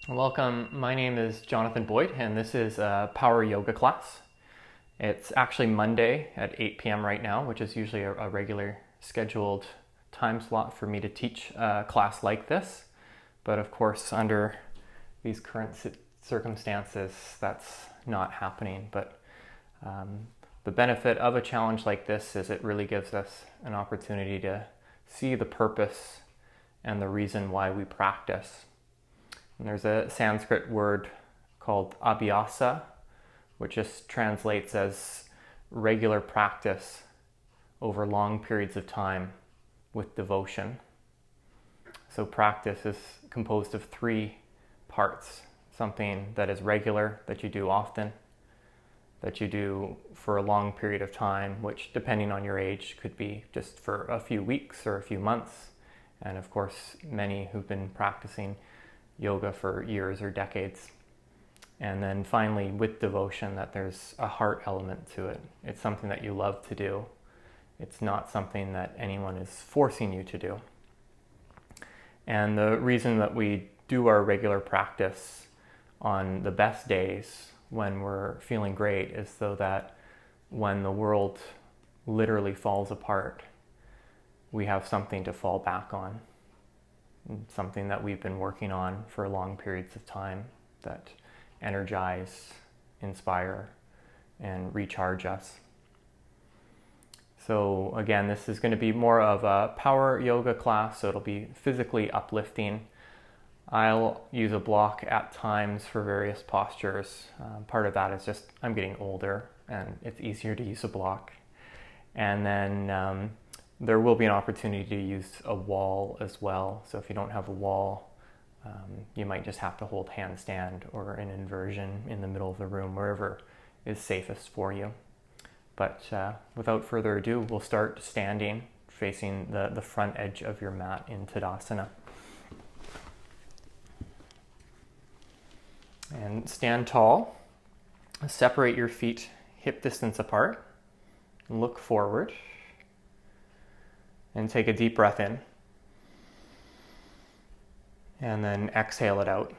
Welcome, my name is Jonathan Boyd and this is a power yoga class. It's actually Monday at 8 p.m. right now, which is usually a regular scheduled time slot for me to teach a class like this. But of course, under these current circumstances, that's not happening. But the benefit of a challenge like this is it really gives us an opportunity to see the purpose and the reason why we practice. And there's a Sanskrit word called Abhyasa, which just translates as regular practice over long periods of time with devotion. So practice is composed of three parts: something that is regular, that you do often, that you do for a long period of time, which depending on your age could be just for a few weeks or a few months, and of course many who've been practicing yoga for years or decades. And then finally, with devotion, that there's a heart element to it. It's something that you love to do. It's not something that anyone is forcing you to do. And the reason that we do our regular practice on the best days when we're feeling great is so that when the world literally falls apart, we have something to fall back on. Something that we've been working on for long periods of time that energize, inspire, and recharge us. So again, this is going to be more of a power yoga class, so it'll be physically uplifting. I'll use a block at times for various postures. Part of that is just I'm getting older and it's easier to use a block. And then there will be an opportunity to use a wall as well. So if you don't have a wall, you might just have to hold handstand or an inversion in the middle of the room, wherever is safest for you. But without further ado, we'll start standing, facing the front edge of your mat in Tadasana. And stand tall, separate your feet hip distance apart, look forward, and take a deep breath in. And then exhale it out.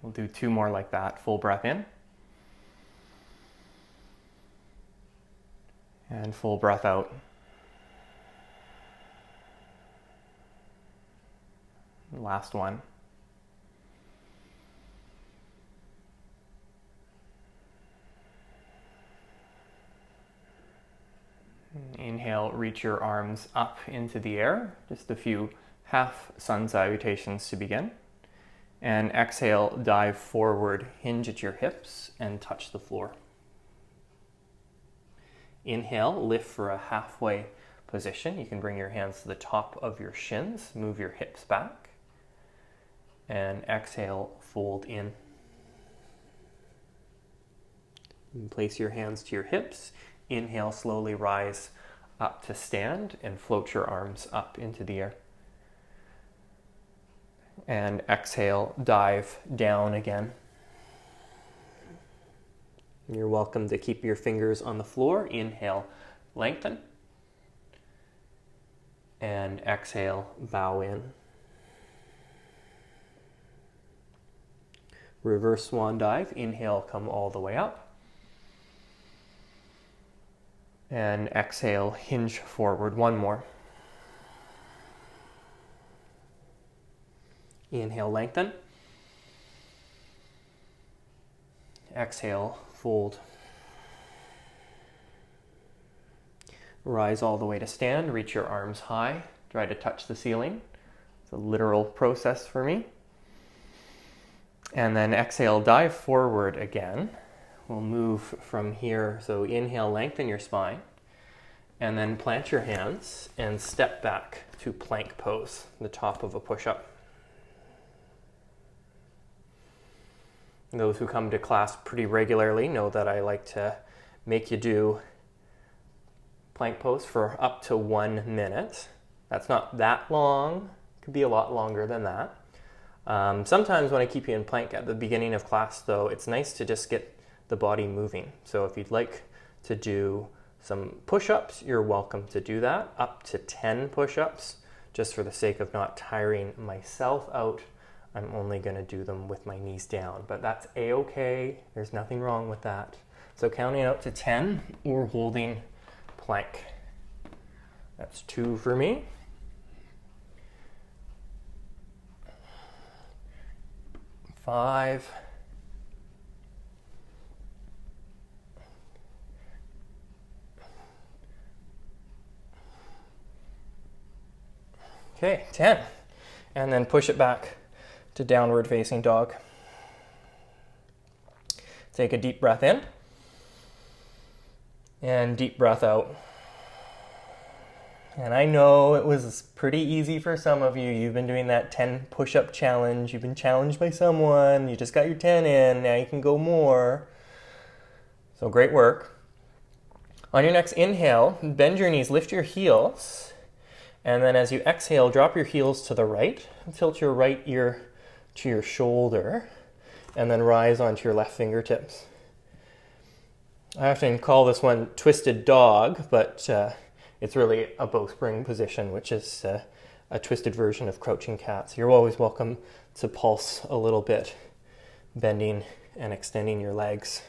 We'll do two more like that. Full breath in. And full breath out. Last one. Inhale, reach your arms up into the air. Just a few half sun salutations to begin. And exhale, dive forward, hinge at your hips, and touch the floor. Inhale, lift for a halfway position. You can bring your hands to the top of your shins, move your hips back. And exhale, fold in. And place your hands to your hips. Inhale, slowly rise up to stand and float your arms up into the air. And exhale, dive down again. You're welcome to keep your fingers on the floor. Inhale, lengthen. And exhale, bow in. Reverse swan dive. Inhale, come all the way up. And exhale, hinge forward. One more. Inhale, lengthen. Exhale, fold. Rise all the way to stand. Reach your arms high. Try to touch the ceiling. It's a literal process for me. And then exhale, dive forward again. We'll move from here. So inhale, lengthen your spine. And then plant your hands and step back to plank pose, the top of a push-up. Those who come to class pretty regularly know that I like to make you do plank pose for up to 1 minute. That's not that long. It could be a lot longer than that. Sometimes when I keep you in plank at the beginning of class, though, it's nice to just get the body moving. So if you'd like to do some push-ups, you're welcome to do that, up to 10 push-ups. just for the sake of not tiring myself out, I'm only going to do them with my knees down, but that's a-okay. There's nothing wrong with that. So counting out to 10 or holding plank. That's 2 for me. 5. Okay, 10. And then push it back to downward facing dog. Take a deep breath in and deep breath out. And I know it was pretty easy for some of you. You've been doing that 10 push-up challenge. You've been challenged by someone. You just got your 10 in. Now you can go more. So great work. On your next inhale, bend your knees, lift your heels. And then as you exhale, drop your heels to the right. Tilt your right ear to your shoulder. And then rise onto your left fingertips. I often call this one twisted dog, but it's really a bowspring position, which is a twisted version of crouching cat. So you're always welcome to pulse a little bit, bending and extending your legs.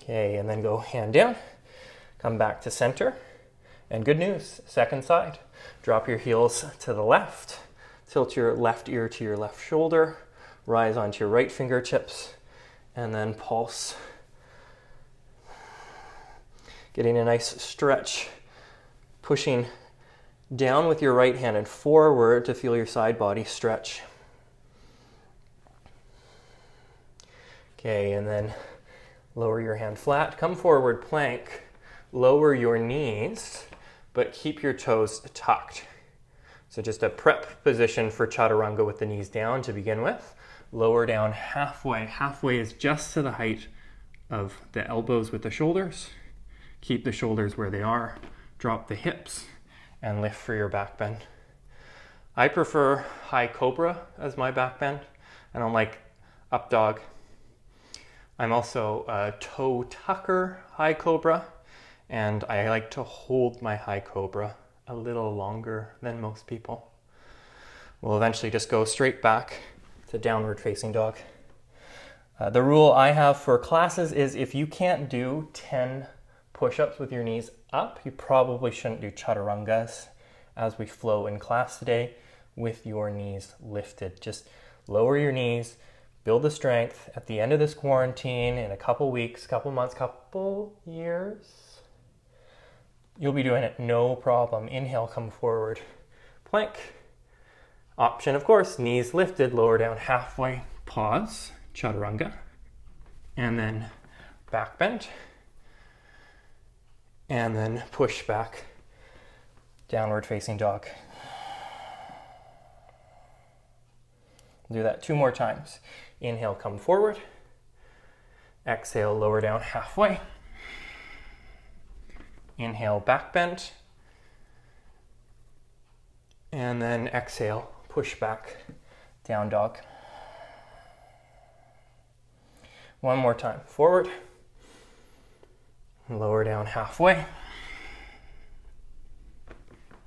Okay, and then go hand down, come back to center. And good news, second side. Drop your heels to the left, tilt your left ear to your left shoulder, rise onto your right fingertips, and then pulse. Getting a nice stretch, pushing down with your right hand and forward to feel your side body stretch. Okay, and then lower your hand flat, come forward plank, lower your knees, but keep your toes tucked. So just a prep position for chaturanga with the knees down to begin with. Lower down halfway. Halfway is just to the height of the elbows with the shoulders. Keep the shoulders where they are. Drop the hips and lift for your back bend. I prefer high cobra as my back bend. I don't like up dog. I'm also a toe tucker high cobra, and I like to hold my high cobra a little longer than most people. We'll eventually just go straight back to downward facing dog. The rule I have for classes is if you can't do 10 push-ups with your knees up, you probably shouldn't do chaturangas as we flow in class today with your knees lifted. Just lower your knees, build the strength. At the end of this quarantine, in a couple weeks, couple months, couple years, you'll be doing it no problem. Inhale, come forward. Plank. Option, of course, knees lifted, lower down halfway. Pause, chaturanga. And then back bend. And then push back, downward facing dog. Do that 2 more times. Inhale, come forward. Exhale, lower down halfway. Inhale, back bend. And then exhale, push back, down dog. One more time. Forward. Lower down halfway.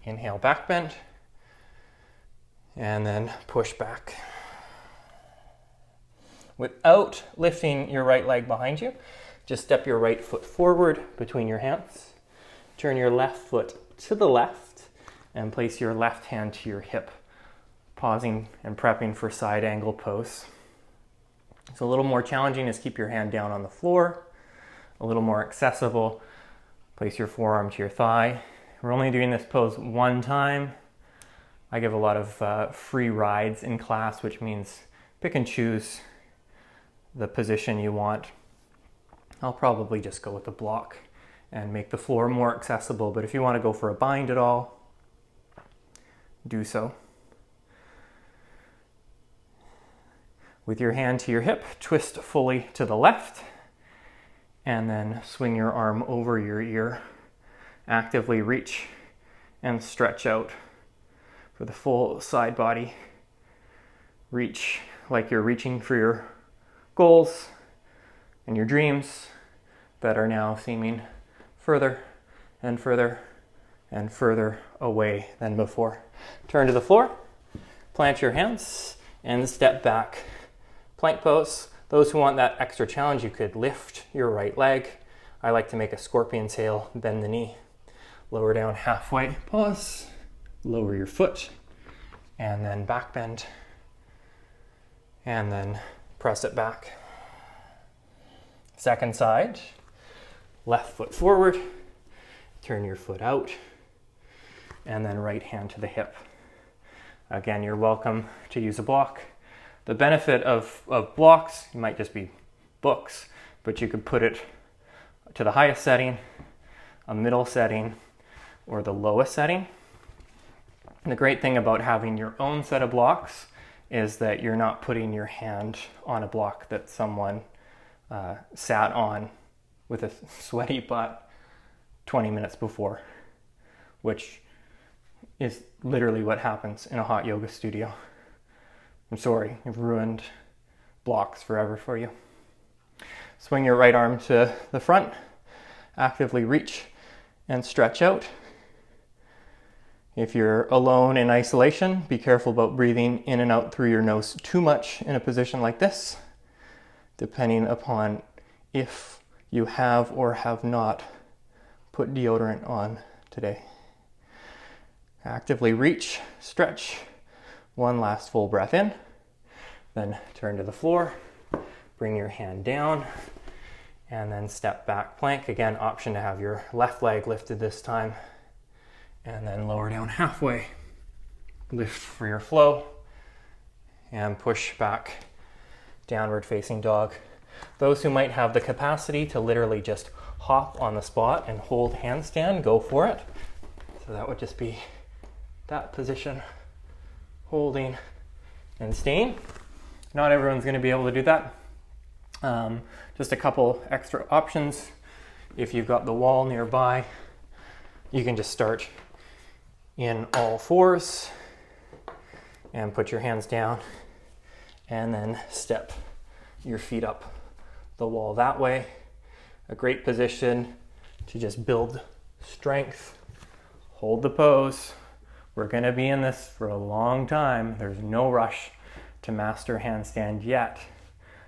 Inhale, back bend. And then push back. Without lifting your right leg behind you, just step your right foot forward between your hands. Turn your left foot to the left and place your left hand to your hip, pausing and prepping for side angle pose. So a little more challenging is keep your hand down on the floor. A little more accessible, place your forearm to your thigh. We're only doing this pose 1 time. I give a lot of free rides in class, which means pick and choose the position you want. I'll probably just go with the block and make the floor more accessible, but if you want to go for a bind at all, do so. With your hand to your hip, twist fully to the left, and then swing your arm over your ear. Actively reach and stretch out for the full side body. Reach like you're reaching for your goals and your dreams that are now seeming further and further and further away than before. Turn to the floor, plant your hands, and step back. Plank pose. Those who want that extra challenge, you could lift your right leg. I like to make a scorpion tail, bend the knee. Lower down halfway, pause, lower your foot, and then back bend, and then press it back. Second side, left foot forward, turn your foot out, and then right hand to the hip. Again, you're welcome to use a block. The benefit of blocks, it might just be books, but you could put it to the highest setting, a middle setting, or the lowest setting. And the great thing about having your own set of blocks is that you're not putting your hand on a block that someone sat on with a sweaty butt 20 minutes before, which is literally what happens in a hot yoga studio. I'm sorry, I've ruined blocks forever for you. Swing your right arm to the front, actively reach and stretch out. If you're alone in isolation, be careful about breathing in and out through your nose too much in a position like this, depending upon if you have or have not put deodorant on today. Actively reach, stretch. One last full breath in, then turn to the floor, bring your hand down, and then step back plank. Again, option to have your left leg lifted this time. And then lower down halfway, lift for your flow, and push back, downward facing dog. Those who might have the capacity to literally just hop on the spot and hold handstand, go for it. So that would just be that position, holding and staying. Not everyone's going to be able to do that. Just a couple extra options. If you've got the wall nearby, you can just start in all fours and put your hands down and then step your feet up the wall that way. A great position to just build strength. Hold the pose. We're going to be in this for a long time. There's no rush to master handstand yet.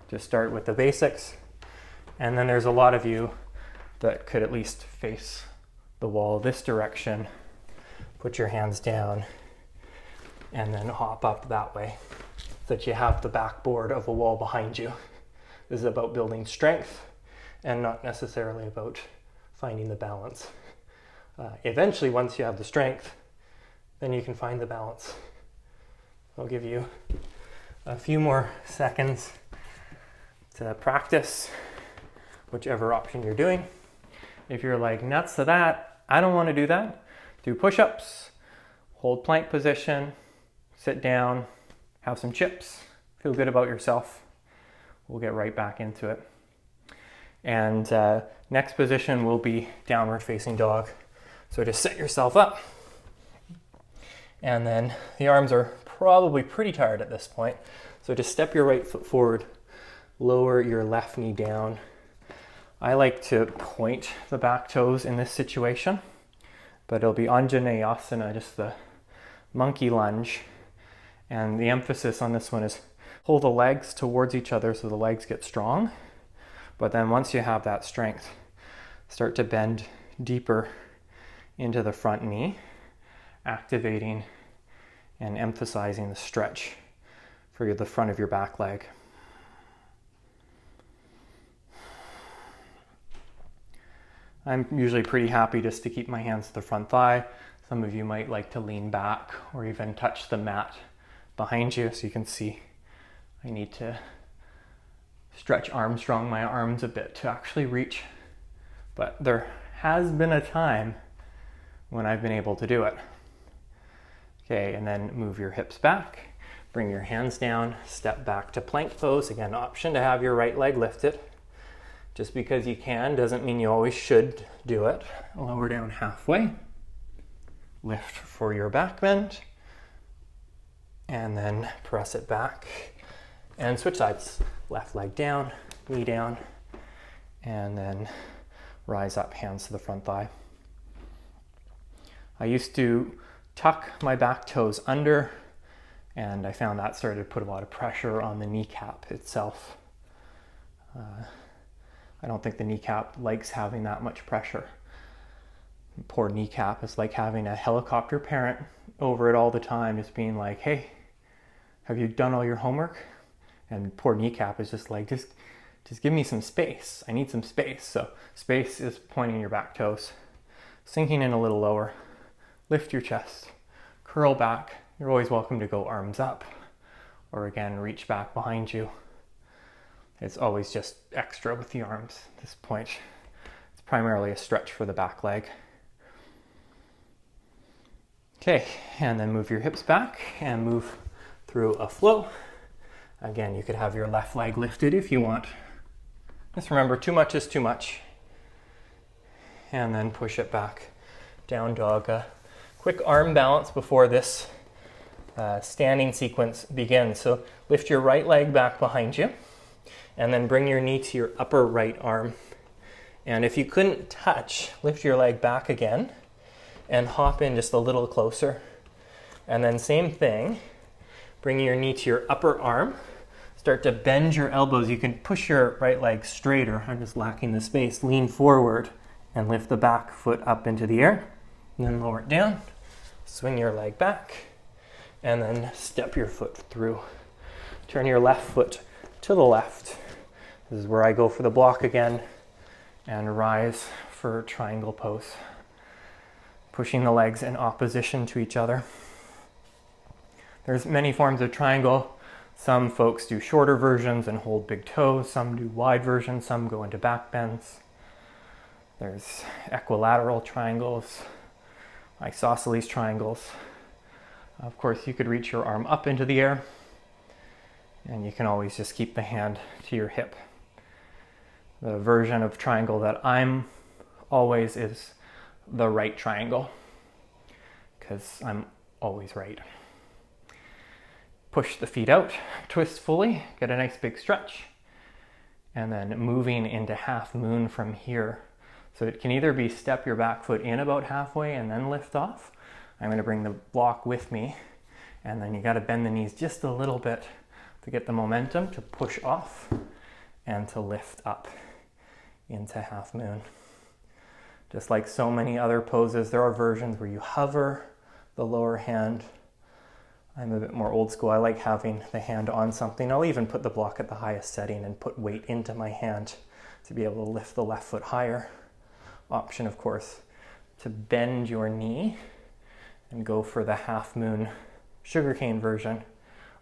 Just start with the basics. And then there's a lot of you that could at least face the wall this direction. Put your hands down and then hop up that way so that you have the backboard of a wall behind you. This is about building strength and not necessarily about finding the balance. Eventually, once you have the strength, then you can find the balance. I'll give you a few more seconds to practice whichever option you're doing. If you're like, nuts to that, I don't want to do that, do push-ups, hold plank position, sit down, have some chips, feel good about yourself. We'll get right back into it. And next position will be downward facing dog. So just set yourself up. And then the arms are probably pretty tired at this point. So just step your right foot forward, lower your left knee down. I like to point the back toes in this situation, but it'll be Anjaneyasana, just the monkey lunge. And the emphasis on this one is hold the legs towards each other so the legs get strong. But then once you have that strength, start to bend deeper into the front knee, activating and emphasizing the stretch for the front of your back leg. I'm usually pretty happy just to keep my hands to the front thigh. Some of you might like to lean back or even touch the mat behind you so you can see I need to stretch Armstrong my arms a bit to actually reach. But there has been a time when I've been able to do it. Okay, and then move your hips back, bring your hands down, step back to plank pose. Again, option to have your right leg lifted. Just because you can doesn't mean you always should do it. Lower down halfway, lift for your back bend, and then press it back. And switch sides. Left leg down, knee down, and then rise up, hands to the front thigh. I used to tuck my back toes under, and I found that started to put a lot of pressure on the kneecap itself. I don't think the kneecap likes having that much pressure. Poor kneecap is like having a helicopter parent over it all the time, just being like, hey, have you done all your homework? And poor kneecap is just like, just give me some space. I need some space. So space is pointing your back toes, sinking in a little lower, lift your chest, curl back. You're always welcome to go arms up, or again, reach back behind you. It's always just extra with the arms at this point. It's primarily a stretch for the back leg. Okay, and then move your hips back and move through a flow. Again, you could have your left leg lifted if you want. Just remember, too much is too much. And then push it back. Down dog. Quick arm balance before this standing sequence begins. So lift your right leg back behind you, and then bring your knee to your upper right arm. And if you couldn't touch, lift your leg back again and hop in just a little closer. And then same thing, bring your knee to your upper arm. Start to bend your elbows. You can push your right leg straighter. I'm just lacking the space. Lean forward and lift the back foot up into the air. And then lower it down. Swing your leg back. And then step your foot through. Turn your left foot to the left. This is where I go for the block again. And rise for triangle pose. Pushing the legs in opposition to each other. There's many forms of triangle. Some folks do shorter versions and hold big toes. Some do wide versions. Some go into back bends. There's equilateral triangles, isosceles triangles. Of course, you could reach your arm up into the air, and you can always just keep the hand to your hip. The version of triangle that I'm always is the right triangle, because I'm always right. Push the feet out, twist fully, get a nice big stretch, and then moving into half moon from here. So it can either be step your back foot in about halfway and then lift off. I'm going to bring the block with me, and then you got to bend the knees just a little bit to get the momentum to push off and to lift up into half moon. Just like so many other poses, there are versions where you hover the lower hand. I'm a bit more old school. I like having the hand on something. I'll even put the block at the highest setting and put weight into my hand to be able to lift the left foot higher. Option, of course, to bend your knee and go for the half moon sugarcane version,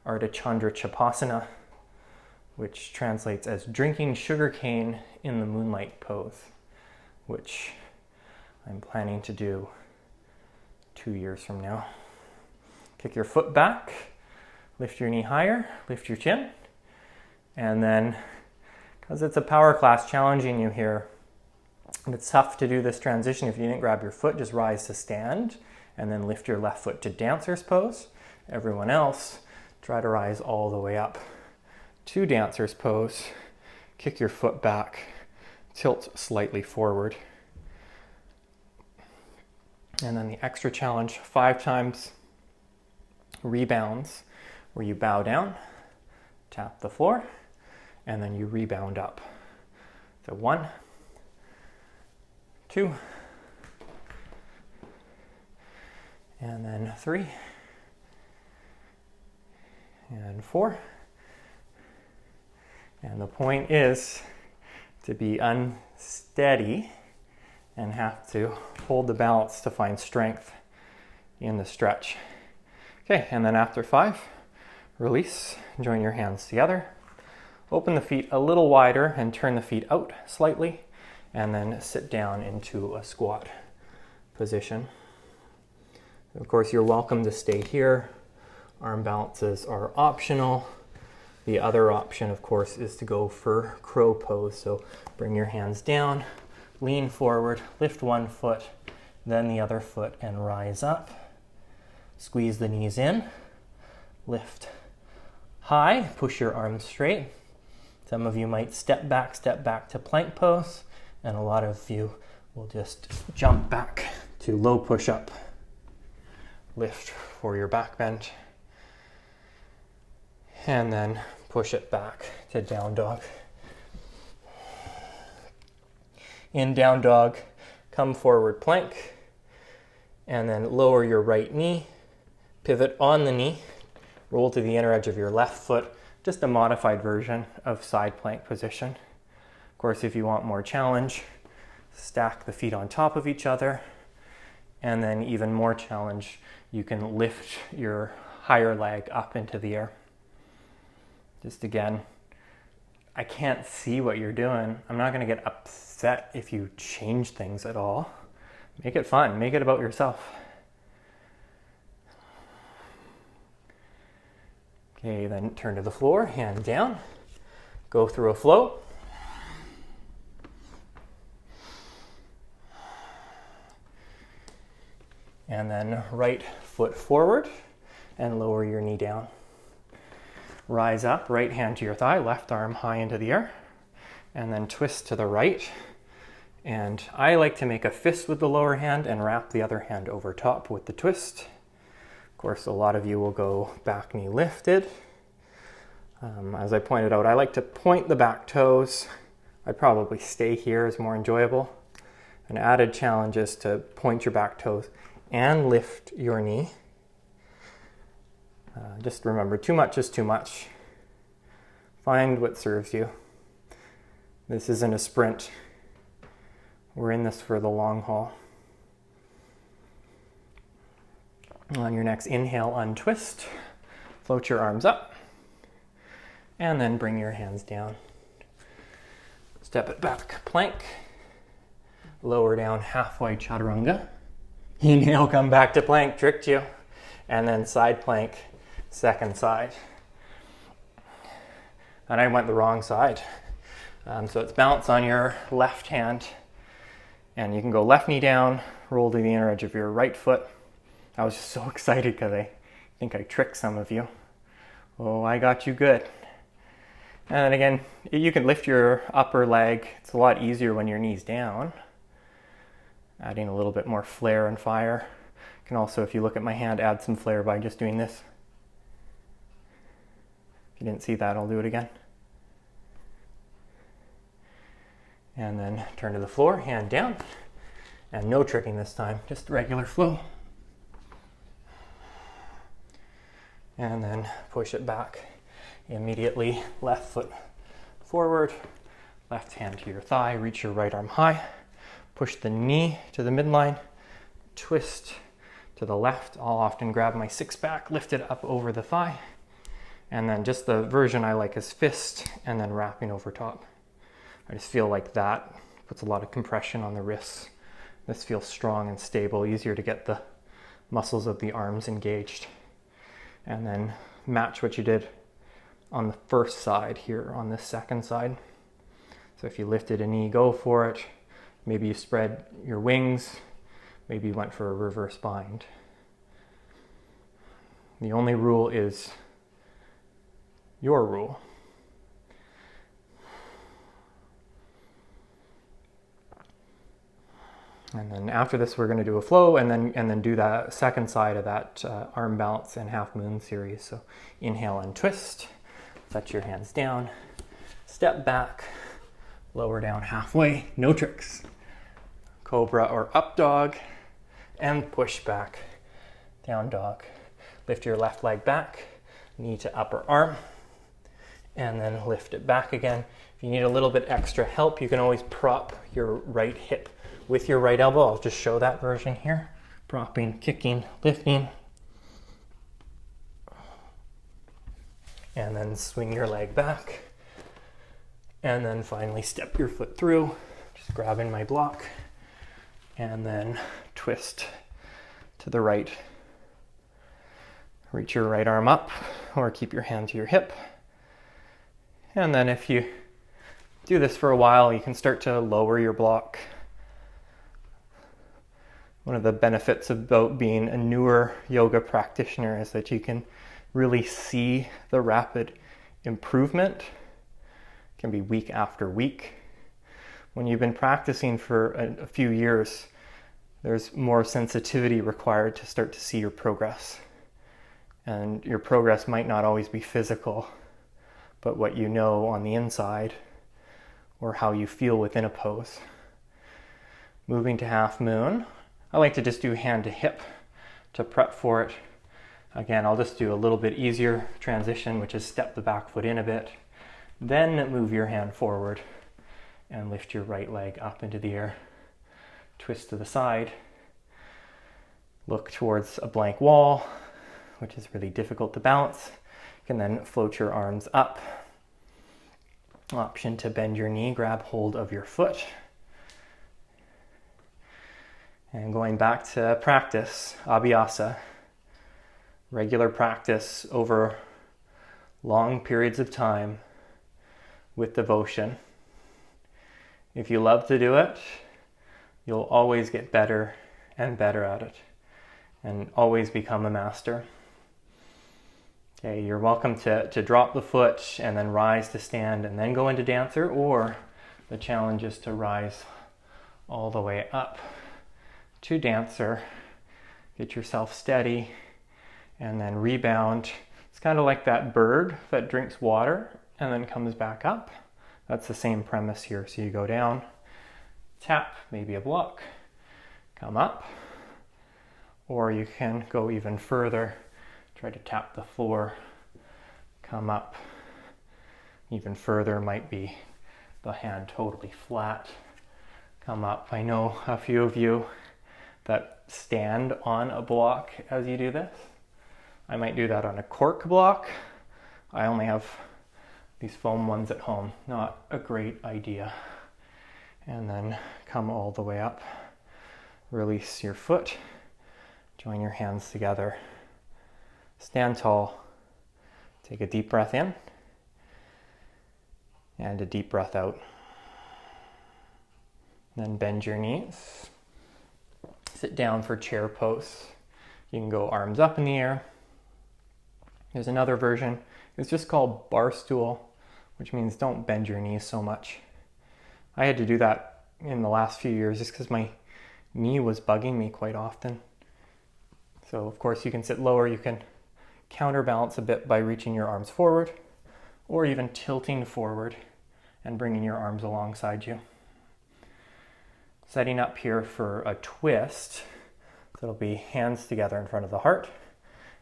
or to Chandra Chapasana, which translates as drinking sugarcane in the moonlight pose, which I'm planning to do 2 years from now. Kick your foot back, lift your knee higher, lift your chin, and then, because it's a power class challenging you here, it's tough to do this transition if you didn't grab your foot. Just rise to stand, and then lift your left foot to dancer's pose. Everyone else, try to rise all the way up to dancer's pose. Kick your foot back, tilt slightly forward. And then the extra challenge, 5 times rebounds, where you bow down, tap the floor, and then you rebound up. So 1, 2, and then 3, and 4. And the point is to be unsteady and have to hold the balance to find strength in the stretch. Okay, and then after 5, release, join your hands together, open the feet a little wider and turn the feet out slightly, and then sit down into a squat position. Of course, you're welcome to stay here. Arm balances are optional. The other option, of course, is to go for crow pose. So bring your hands down, lean forward, lift one foot, then the other foot, and rise up. Squeeze the knees in, lift high, push your arms straight. Some of you might step back to plank pose, And a lot of you will just jump back to low push-up, lift for your back bend, and then push it back to down dog. In down dog, come forward plank, and then lower your right knee, pivot on the knee, roll to the inner edge of your left foot, just a modified version of side plank position. Of course, if you want more challenge, stack the feet on top of each other, and then even more challenge, you can lift your higher leg up into the air. Just again, I can't see what you're doing. I'm not going to get upset if you change things at all. Make it fun. Make it about yourself. Okay, then turn to the floor, hand down. Go through a flow. And then right foot forward and lower your knee down. Rise up, right hand to your thigh, left arm high into the air, and then twist to the right. And I like to make a fist with the lower hand and wrap the other hand over top with the twist. Of course, a lot of you will go back knee lifted. As I pointed out, I like to point the back toes. I'd probably stay here is more enjoyable. An added challenge is to point your back toes and lift your knee. Just remember, too much is too much. Find what serves you. This isn't a sprint. We're in this for the long haul. On your next inhale, untwist. Float your arms up. And then bring your hands down. Step it back, plank. Lower down halfway, chaturanga. Inhale, come back to plank, tricked you. And then side plank, second side. And I went the wrong side. So it's balance on your left hand. And you can go left knee down, roll to the inner edge of your right foot. I was just so excited because I think I tricked some of you. Oh, I got you good. And then again, you can lift your upper leg. It's a lot easier when your knee's down. Adding a little bit more flair and fire. You can also, if you look at my hand, add some flair by just doing this. If you didn't see that, I'll do it again. And then turn to the floor, hand down. And no tricking this time, just regular flow. And then push it back. Immediately left foot forward, left hand to your thigh, reach your right arm high, push the knee to the midline, twist to the left. I'll often grab my six pack, lift it up over the thigh, and then just the version I like is fist and then wrapping over top. I just feel like that puts a lot of compression on the wrists. This feels strong and stable, easier to get the muscles of the arms engaged. And then match what you did on the first side here on this second side. So if you lifted a knee, go for it. Maybe you spread your wings. Maybe you went for a reverse bind. The only rule is your rule. And then after this, we're going to do a flow and then do that second side of that arm balance and half moon series. So inhale and twist. Set your hands down. Step back. Lower down halfway. No tricks. Cobra or up dog. And push back. Down dog. Lift your left leg back. Knee to upper arm. And then lift it back again. If you need a little bit extra help, you can always prop your right hip with your right elbow. I'll just show that version here. Propping, kicking, lifting. And then swing your leg back. And then finally step your foot through. Just grabbing my block. And then twist to the right. Reach your right arm up or keep your hand to your hip. And then if you do this for a while, you can start to lower your block. One of the benefits about being a newer yoga practitioner is that you can really see the rapid improvement. It can be week after week. When you've been practicing for a few years, there's more sensitivity required to start to see your progress. And your progress might not always be physical, but what you know on the inside or how you feel within a pose. Moving to half moon, I like to just do hand to hip to prep for it. Again, I'll just do a little bit easier transition, which is step the back foot in a bit, then move your hand forward and lift your right leg up into the air. Twist to the side, look towards a blank wall, which is really difficult to balance. You can then float your arms up. Option to bend your knee, grab hold of your foot. And going back to practice, Abhyasa, regular practice over long periods of time with devotion. If you love to do it, you'll always get better and better at it and always become a master. Okay, you're welcome to drop the foot and then rise to stand and then go into dancer, or the challenge is to rise all the way up to dancer, get yourself steady, and then rebound. It's kind of like that bird that drinks water and then comes back up. That's the same premise here. So you go down, tap, maybe a block, come up, or you can go even further, try to tap the floor, come up. Even further might be the hand totally flat, come up. I know a few of you that stand on a block as you do this. I might do that on a cork block. I only have these foam ones at home. Not a great idea. And then come all the way up. Release your foot. Join your hands together. Stand tall. Take a deep breath in and a deep breath out. Then bend your knees. Sit down for chair pose. You can go arms up in the air. There's another version. It's just called bar stool, which means don't bend your knees so much. I had to do that in the last few years just because my knee was bugging me quite often. So of course you can sit lower. You can counterbalance a bit by reaching your arms forward or even tilting forward and bringing your arms alongside you. Setting up here for a twist. So it'll be hands together in front of the heart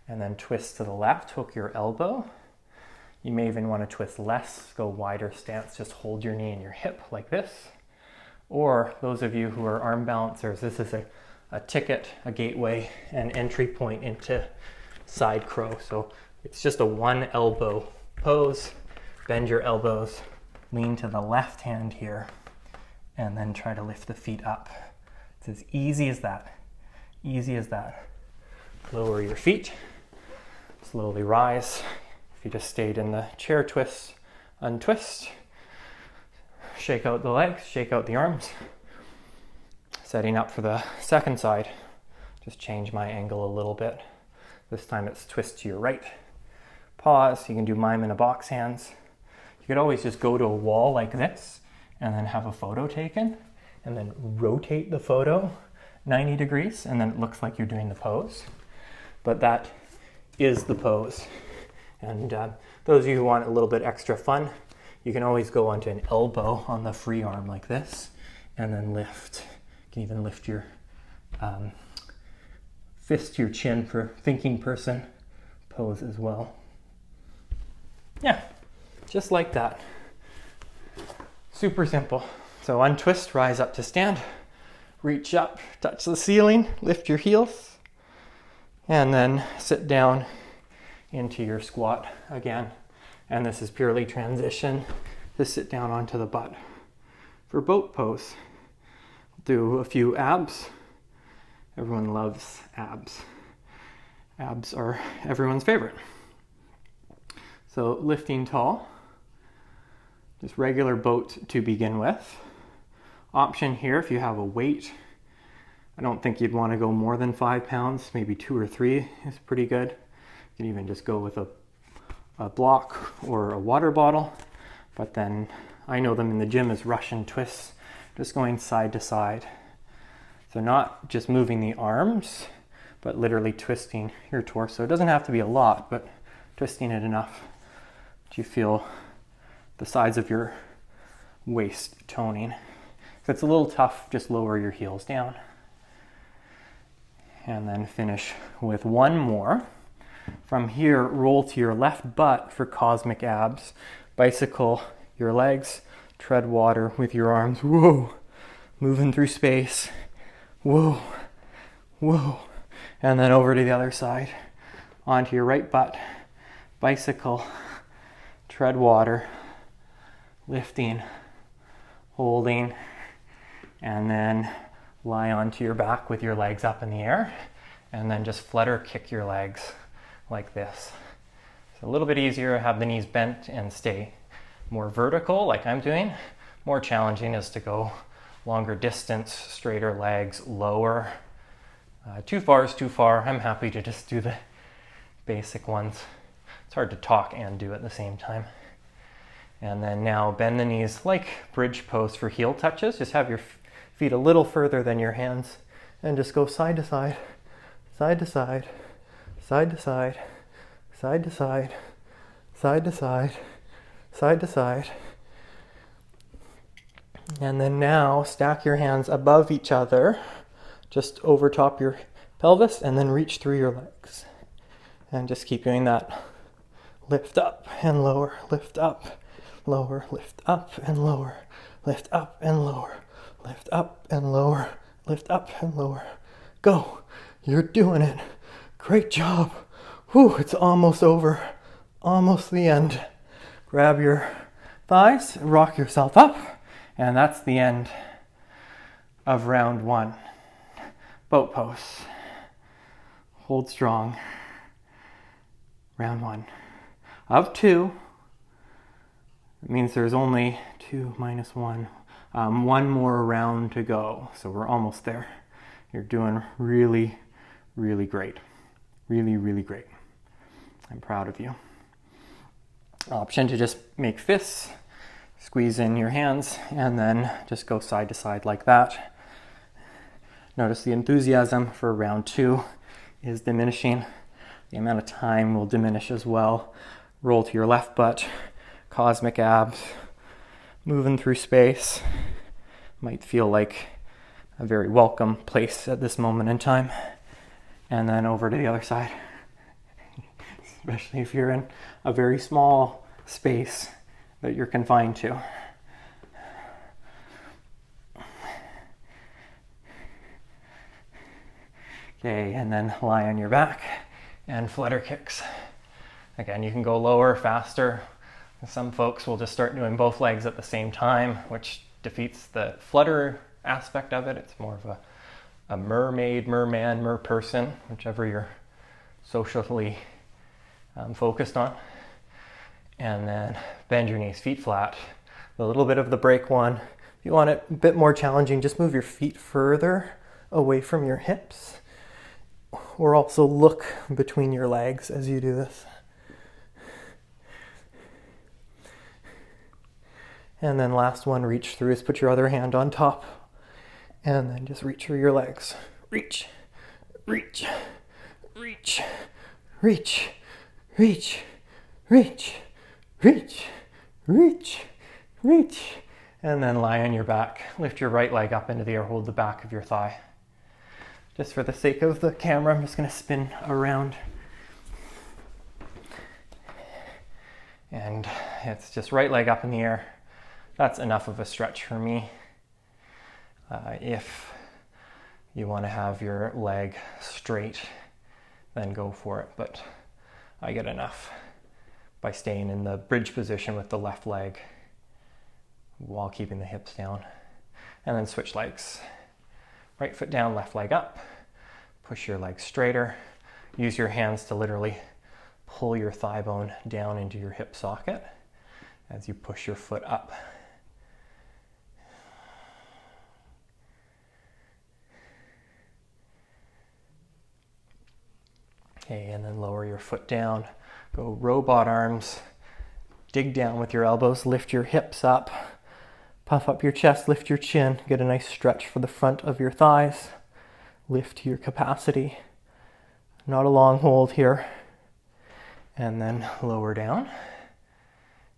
and then twist to the left, hook your elbow. You may even want to twist less, go wider stance, just hold your knee and your hip like this. Or those of you who are arm balancers, this is a ticket, a gateway, an entry point into side crow. So it's just a one elbow pose. Bend your elbows, lean to the left hand here, and then try to lift the feet up. It's as easy as that. Easy as that. Lower your feet, slowly rise. If you just stayed in the chair twist, untwist. Shake out the legs, shake out the arms. Setting up for the second side. Just change my angle a little bit. This time it's twist to your right. Pause, you can do mime in a box hands. You could always just go to a wall like this and then have a photo taken and then rotate the photo 90 degrees and then it looks like you're doing the pose. But that is the pose. And those of you who want a little bit extra fun, you can always go onto an elbow on the free arm like this and then lift. You can even lift your fist to your chin for thinking person pose as well. Yeah, just like that. Super simple. So untwist, rise up to stand, reach up, touch the ceiling, lift your heels, and then sit down into your squat again. And this is purely transition to sit down onto the butt. For boat pose, do a few abs. Everyone loves abs. Abs are everyone's favorite. So lifting tall, just regular boat to begin with. Option here, if you have a weight, I don't think you'd want to go more than 5 pounds, maybe 2 or 3 is pretty good. You can even just go with a block or a water bottle, but then I know them in the gym as Russian twists, just going side to side. So not just moving the arms, but literally twisting your torso. It doesn't have to be a lot, but twisting it enough that you feel the sides of your waist toning. If it's a little tough, just lower your heels down. And then finish with one more. From here, roll to your left butt for cosmic abs. Bicycle your legs, tread water with your arms. Whoa, moving through space. Whoa, whoa. And then over to the other side, onto your right butt. Bicycle, tread water, lifting, holding, and then lie onto your back with your legs up in the air, and then just flutter kick your legs like this. It's a little bit easier to have the knees bent and stay more vertical like I'm doing. More challenging is to go longer distance, straighter legs, lower. Too far is too far. I'm happy to just do the basic ones. It's hard to talk and do at the same time. And then now bend the knees like bridge pose for heel touches. Just have your feet a little further than your hands and just go side to side, side to side, side to side, side to side, side to side, side to side. And then now stack your hands above each other, just over top your pelvis, and then reach through your legs. And just keep doing that. Lift up and lower, lift up, lower, lift up and lower, lift up and lower, lift up and lower, lift up and lower. Go. You're doing it. Great job. Whew, it's almost over. Almost the end. Grab your thighs, rock yourself up, and that's the end of round one. Boat pose. Hold strong. Round one. Of two. It means there's only 2 minus 1. One more round to go. So we're almost there. You're doing really, really great. Really, really great. I'm proud of you. Option to just make fists, squeeze in your hands, and then just go side to side like that. Notice the enthusiasm for round 2 is diminishing. The amount of time will diminish as well. Roll to your left butt, cosmic abs, moving through space. Might feel like a very welcome place at this moment in time. And then over to the other side. Especially if you're in a very small space that you're confined to. Okay, and then lie on your back and flutter kicks. Again, you can go lower, faster. Some folks will just start doing both legs at the same time, which defeats the flutter aspect of it. It's more of a mermaid, merman, merperson, whichever you're socially focused on. And then bend your knees, feet flat. A little bit of the break one. If you want it a bit more challenging, just move your feet further away from your hips. Or also look between your legs as you do this. And then last one, reach through, is put your other hand on top. And then just reach through your legs. Reach, reach, reach, reach, reach, reach, reach, reach, reach. And then lie on your back. Lift your right leg up into the air, hold the back of your thigh. Just for the sake of the camera, I'm just going to spin around. And it's just right leg up in the air. That's enough of a stretch for me. If you want to have your leg straight, then go for it. But I get enough by staying in the bridge position with the left leg while keeping the hips down. And then switch legs. Right foot down, left leg up. Push your leg straighter. Use your hands to literally pull your thigh bone down into your hip socket as you push your foot up. Okay, and then lower your foot down. Go robot arms. Dig down with your elbows. Lift your hips up. Puff up your chest, lift your chin, get a nice stretch for the front of your thighs. Lift to your capacity. Not a long hold here. And then lower down.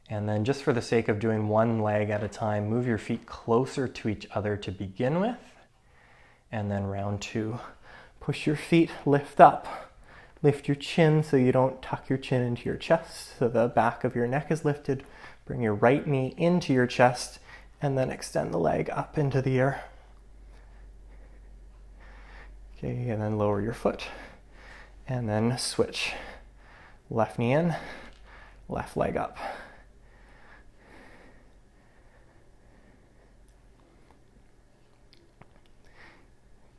And then just for the sake of doing one leg at a time, move your feet closer to each other to begin with. And then round 2. Push your feet, lift up. Lift your chin so you don't tuck your chin into your chest, so the back of your neck is lifted. Bring your right knee into your chest, and then extend the leg up into the air. Okay, and then lower your foot. And then switch. Left knee in, left leg up.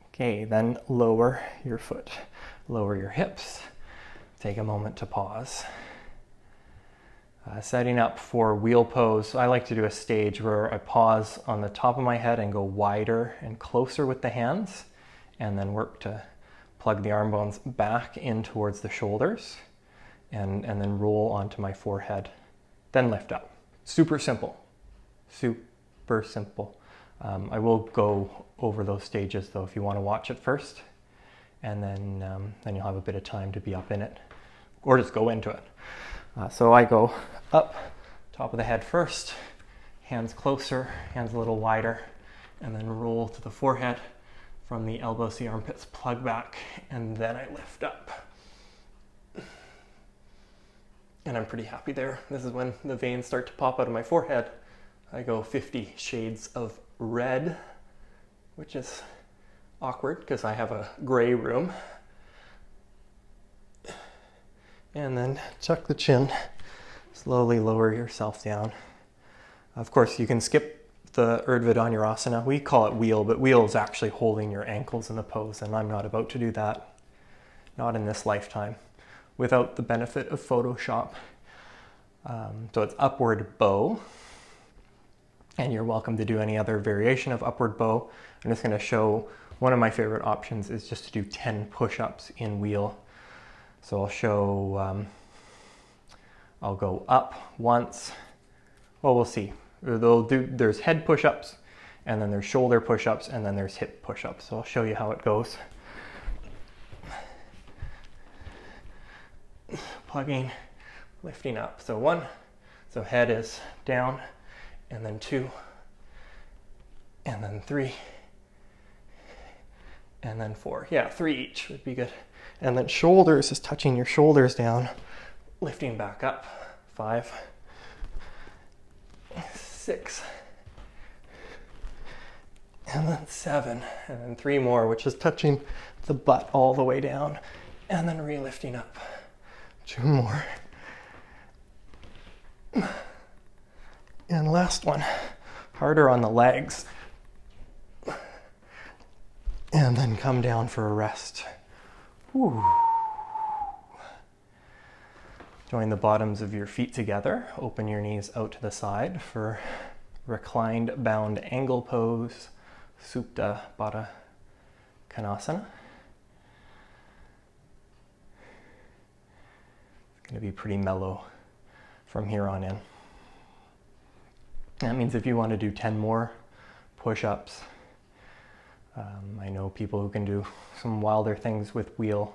Okay, then lower your foot. Lower your hips. Take a moment to pause. Setting up for wheel pose, I like to do a stage where I pause on the top of my head and go wider and closer with the hands, and then work to plug the arm bones back in towards the shoulders, and then roll onto my forehead. Then lift up. Super simple. Super simple. I will go over those stages though if you want to watch it first. And then you'll have a bit of time to be up in it, or just go into it. So I go up, top of the head first, hands closer, hands a little wider, and then roll to the forehead. From the elbows to the armpits, plug back, and then I lift up. And I'm pretty happy there. This is when the veins start to pop out of my forehead. I go 50 shades of red, which is awkward because I have a gray room. And then tuck the chin, slowly lower yourself down. Of course, you can skip the Urdhva We call it wheel, but wheel is actually holding your ankles in the pose, and I'm not about to do that. Not in this lifetime, without the benefit of Photoshop. So it's upward bow, and you're welcome to do any other variation of upward bow. I'm just going to show one of my favorite options is just to do 10 push-ups in wheel. So I'll show, I'll go up once. Well, we'll see. There's head push-ups, and then there's shoulder push-ups, and then there's hip push-ups. So I'll show you how it goes. Plugging, lifting up. So 1, so head is down, and then 2, and then 3, and then 4. Yeah, 3 each would be good. And then shoulders is touching your shoulders down, lifting back up. 5, 6, and then 7, and then 3 more, which is touching the butt all the way down, and then re-lifting up. 2 more. And last one, harder on the legs. And then come down for a rest. Whew. Join the bottoms of your feet together. Open your knees out to the side for reclined bound angle pose, Supta Baddha Konasana. It's going to be pretty mellow from here on in. That means if you want to do 10 more push-ups, I know people who can do some wilder things with wheel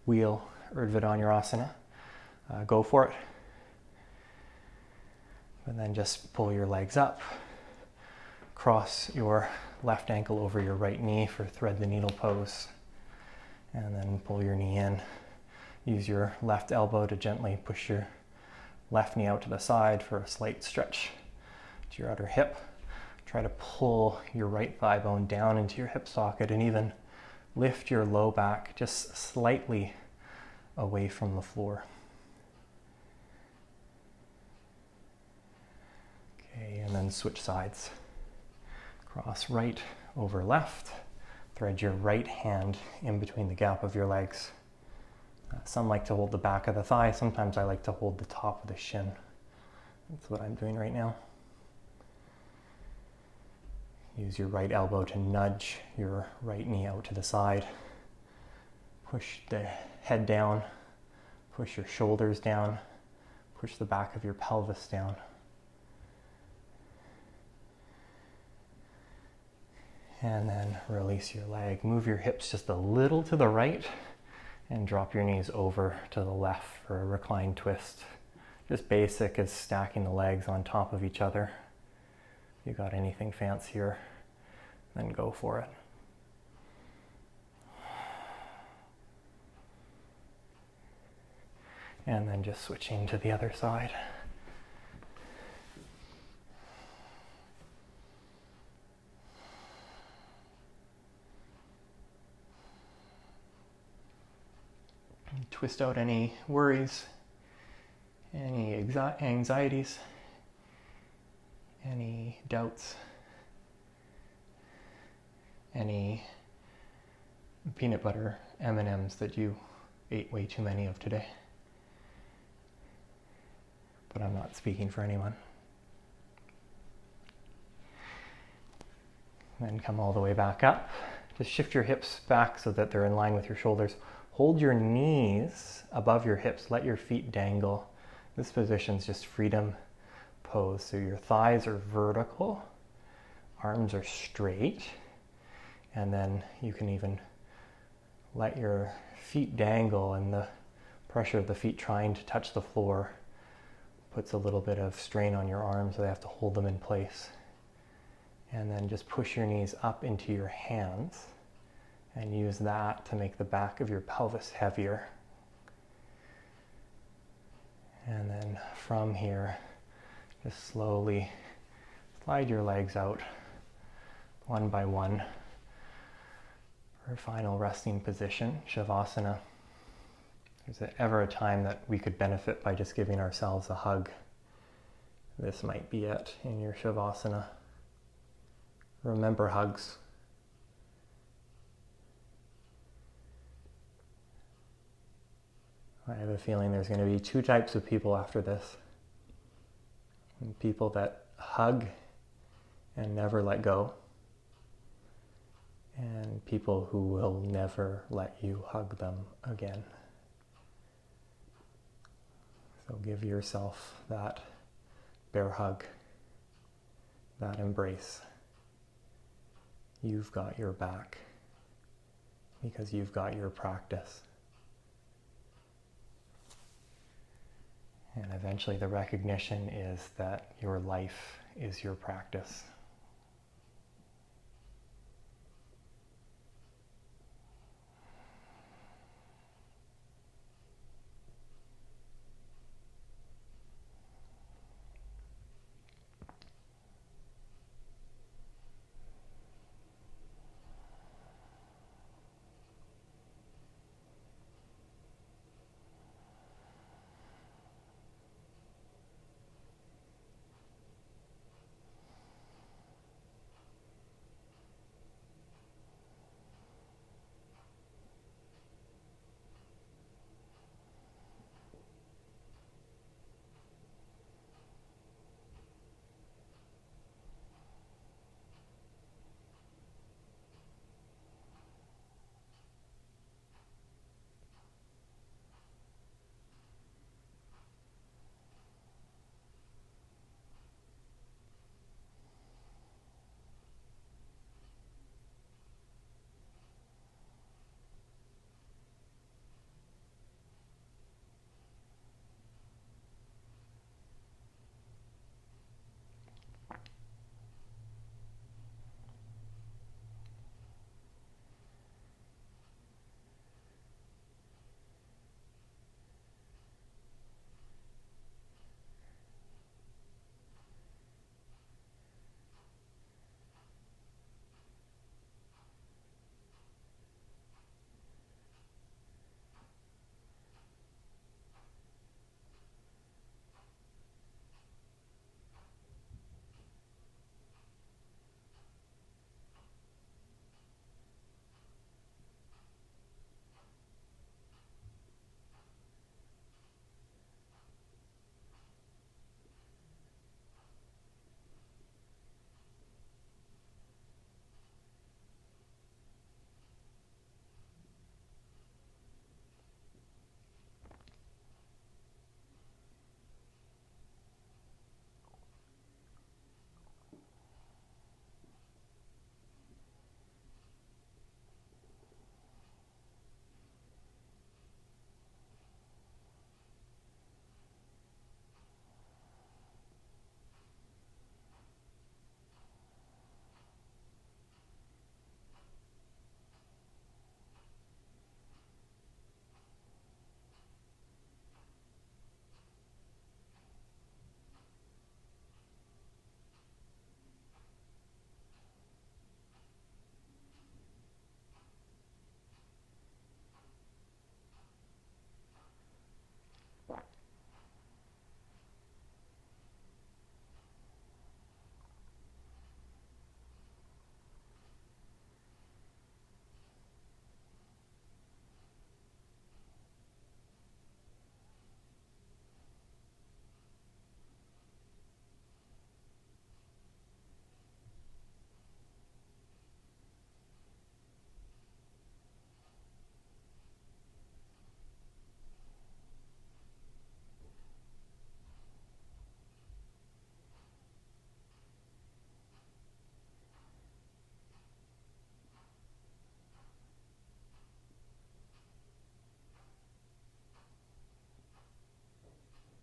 Urdhva go for it. And then just pull your legs up, cross your left ankle over your right knee for thread the needle pose, and then pull your knee in. Use your left elbow to gently push your left knee out to the side for a slight stretch to your outer hip. Try to pull your right thigh bone down into your hip socket and even lift your low back just slightly away from the floor. Okay, and then switch sides. Cross right over left. Thread your right hand in between the gap of your legs. Some like to hold the back of the thigh. Sometimes I like to hold the top of the shin. That's what I'm doing right now. Use your right elbow to nudge your right knee out to the side. Push the head down. Push your shoulders down. Push the back of your pelvis down. And then release your leg. Move your hips just a little to the right and drop your knees over to the left for a reclined twist. Just basic as stacking the legs on top of each other. If you got anything fancier, then go for it. And then just switching to the other side. Twist out any worries, any anxieties, any doubts, any peanut butter M&Ms that you ate way too many of today. But I'm not speaking for anyone. Then come all the way back up. Just shift your hips back so that they're in line with your shoulders. Hold your knees above your hips. Let your feet dangle. This position's just freedom pose. So your thighs are vertical, arms are straight, and then you can even let your feet dangle, and the pressure of the feet trying to touch the floor puts a little bit of strain on your arms, so they have to hold them in place. And then just push your knees up into your hands and use that to make the back of your pelvis heavier. And then from here, just slowly slide your legs out one by one for a final resting position, Shavasana. There's ever a time that we could benefit by just giving ourselves a hug. This might be it in your Shavasana. Remember hugs. I have a feeling there's going to be two types of people after this. People that hug and never let go, and people who will never let you hug them again. So give yourself that bear hug, that embrace. You've got your back because you've got your practice. And eventually the recognition is that your life is your practice.